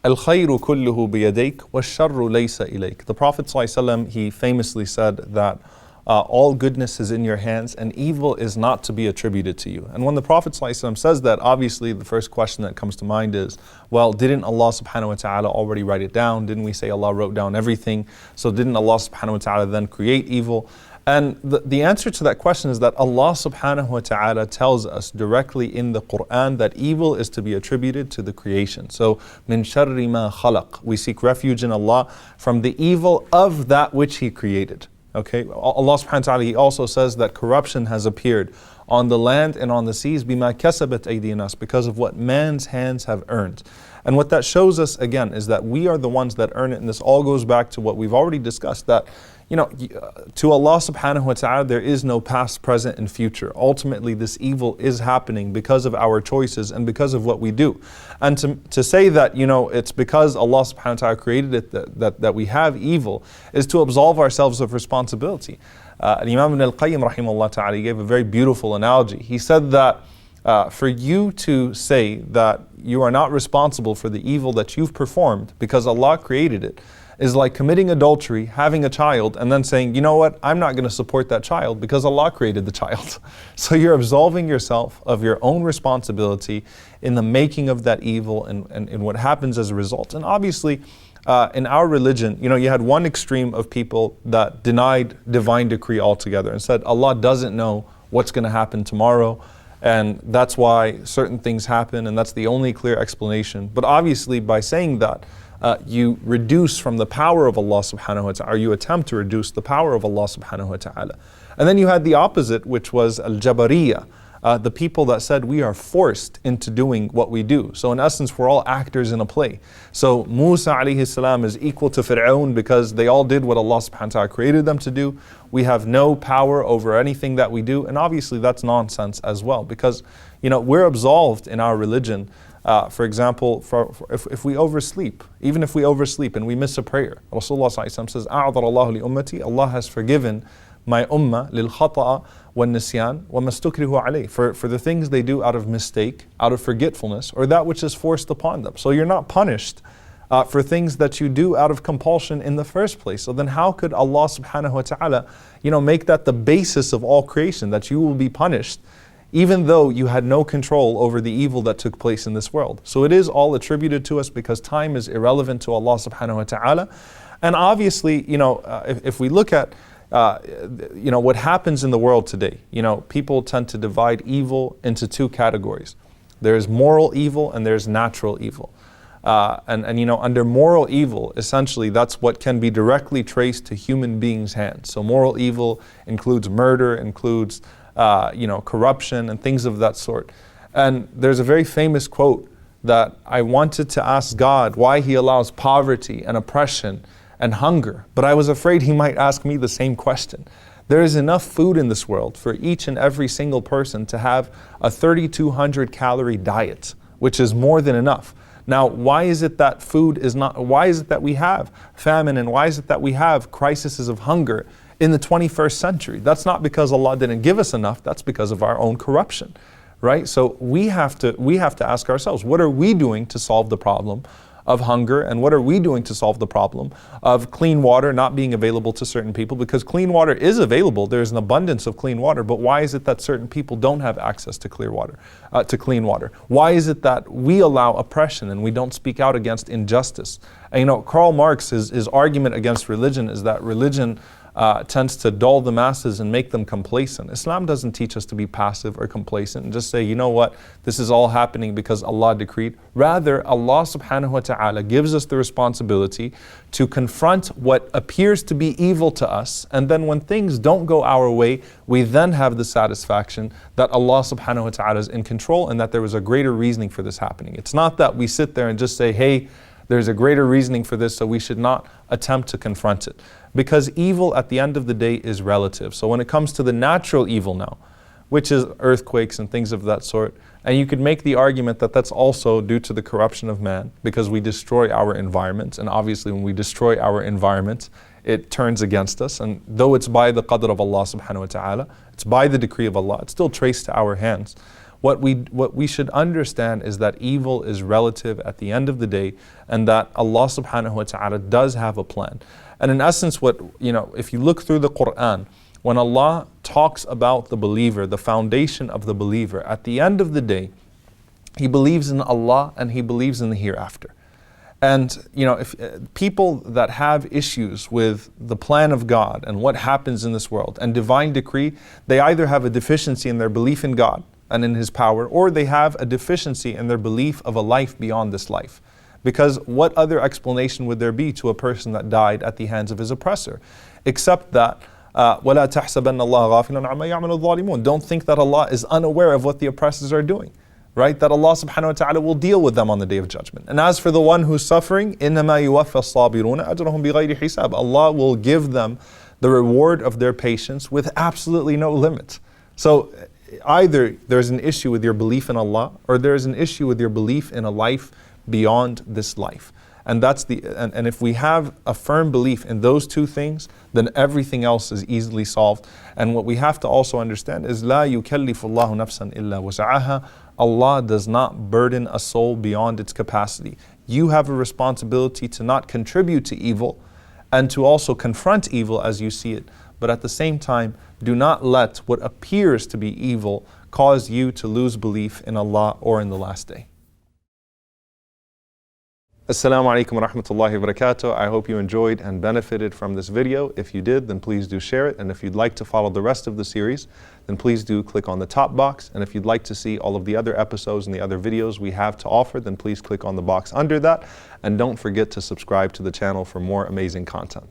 الخير كله بيديك والشر ليس إليك. The Prophet ﷺ, he famously said that all goodness is in your hands and evil is not to be attributed to you. And when the Prophet ﷺ says that, obviously the first question that comes to mind is, well, didn't Allah subhanahu wa ta'ala already write it down? Didn't we say Allah wrote down everything? So didn't Allah subhanahu wa ta'ala then create evil? And the answer to that question is that Allah subhanahu wa ta'ala tells us directly in the Quran that evil is to be attributed to the creation. So, min sharri ma khalaq. We seek refuge in Allah from the evil of that which He created. Okay, Allah subhanahu wa ta'ala, He also says that corruption has appeared on the land and on the seas, bima kasabat aydin nas, because of what man's hands have earned. And what that shows us again is that we are the ones that earn it, and this all goes back to what we've already discussed, that to Allah subhanahu wa ta'ala there is no past, present, and future. Ultimately this evil is happening because of our choices and because of what we do. And to say that it's because Allah subhanahu wa ta'ala created it that we have evil is to absolve ourselves of responsibility. Imam ibn al-Qayyim rahimahullah ta'ala, he gave a very beautiful analogy. He said that for you to say that you are not responsible for the evil that you've performed because Allah created it is like committing adultery, having a child, and then saying, you know what, I'm not going to support that child because Allah created the child. So you're absolving yourself of your own responsibility in the making of that evil and what happens as a result. And obviously, in our religion, you had one extreme of people that denied divine decree altogether and said Allah doesn't know what's going to happen tomorrow, and that's why certain things happen, and that's the only clear explanation. But obviously, by saying that, you reduce from the power of Allah subhanahu wa ta'ala, or you attempt to reduce the power of Allah subhanahu wa ta'ala. And then you had the opposite, which was al-Jabariyah, the people that said we are forced into doing what we do. So in essence, we're all actors in a play. So Musa alayhi salam is equal to Fir'aun because they all did what Allah subhanahu wa ta'ala created them to do. We have no power over anything that we do. And obviously that's nonsense as well, because we're absolved in our religion. For example, if we oversleep, even if we oversleep and we miss a prayer, Rasulullah says, أَعْذَرَ اللَّهُ لِأُمَّتِي, Allah has forgiven my ummah لِلْخَطَأَ وَالنِّسْيَانِ وَمَا اسْتُكْرِهُ عَلَيْهِ, for the things they do out of mistake, out of forgetfulness, or that which is forced upon them. So you're not punished for things that you do out of compulsion in the first place. So then how could Allah subhanahu wa ta'ala make that the basis of all creation, that you will be punished even though you had no control over the evil that took place in this world? So it is all attributed to us because time is irrelevant to Allah subhanahu wa ta'ala. And obviously, if we look at what happens in the world today, people tend to divide evil into two categories. There's moral evil and there's natural evil. Under moral evil, essentially that's what can be directly traced to human beings' hands. So moral evil includes murder, includes corruption and things of that sort. And there's a very famous quote that I wanted to ask God why He allows poverty and oppression and hunger, but I was afraid He might ask me the same question. There is enough food in this world for each and every single person to have a 3,200 calorie diet, which is more than enough. Now, why is it that why is it that we have famine, and why is it that we have crises of hunger in the 21st century? That's not because Allah didn't give us enough, that's because of our own corruption, right? So we have to ask ourselves, what are we doing to solve the problem of hunger, and what are we doing to solve the problem of clean water not being available to certain people? Because clean water is available, there's an abundance of clean water, but why is it that certain people don't have access to clean water? Why is it that we allow oppression and we don't speak out against injustice? And Karl Marx, his argument against religion is that religion tends to dull the masses and make them complacent. Islam doesn't teach us to be passive or complacent and just say, you know what, this is all happening because Allah decreed. Rather, Allah subhanahu wa ta'ala gives us the responsibility to confront what appears to be evil to us, and then when things don't go our way, we then have the satisfaction that Allah subhanahu wa ta'ala is in control and that there was a greater reasoning for this happening. It's not that we sit there and just say, hey, there's a greater reasoning for this, so we should not attempt to confront it. Because evil at the end of the day is relative. So when it comes to the natural evil now, which is earthquakes and things of that sort, and you could make the argument that that's also due to the corruption of man, because we destroy our environment, and obviously when we destroy our environment, it turns against us, and though it's by the qadr of Allah subhanahu wa ta'ala, it's by the decree of Allah, it's still traced to our hands. What we should understand is that evil is relative at the end of the day, and that Allah subhanahu wa ta'ala does have a plan. And in essence, if you look through the Quran, when Allah talks about the believer, the foundation of the believer, at the end of the day, he believes in Allah and he believes in the hereafter. And if people that have issues with the plan of God and what happens in this world and divine decree, they either have a deficiency in their belief in God and in His power, or they have a deficiency in their belief of a life beyond this life. Because what other explanation would there be to a person that died at the hands of his oppressor? Except that, وَلَا تَحْسَبَنَّ اللَّهَ غَافِلًا عَمَّا يَعْمَلُ الظَّالِمُونَ. Don't think that Allah is unaware of what the oppressors are doing. Right? That Allah subhanahu wa ta'ala will deal with them on the Day of Judgment. And as for the one who's suffering, إِنَّمَا يُوَفَّى الصَّابِرُونَ أَجْرَهُمْ بِغَيْرِ حِسَابٍ. Allah will give them the reward of their patience with absolutely no limit. So either there's an issue with your belief in Allah, or there's an issue with your belief in a life beyond this life. And and if we have a firm belief in those two things, then everything else is easily solved. And what we have to also understand is لا يكلف الله نفسا إلا وسعها. Allah does not burden a soul beyond its capacity. You have a responsibility to not contribute to evil and to also confront evil as you see it. But at the same time, do not let what appears to be evil cause you to lose belief in Allah or in the last day. Assalamu alaikum wa rahmatullahi wa barakatuh. I hope you enjoyed and benefited from this video. If you did, then please do share it. And if you'd like to follow the rest of the series, then please do click on the top box. And if you'd like to see all of the other episodes and the other videos we have to offer, then please click on the box under that. And don't forget to subscribe to the channel for more amazing content.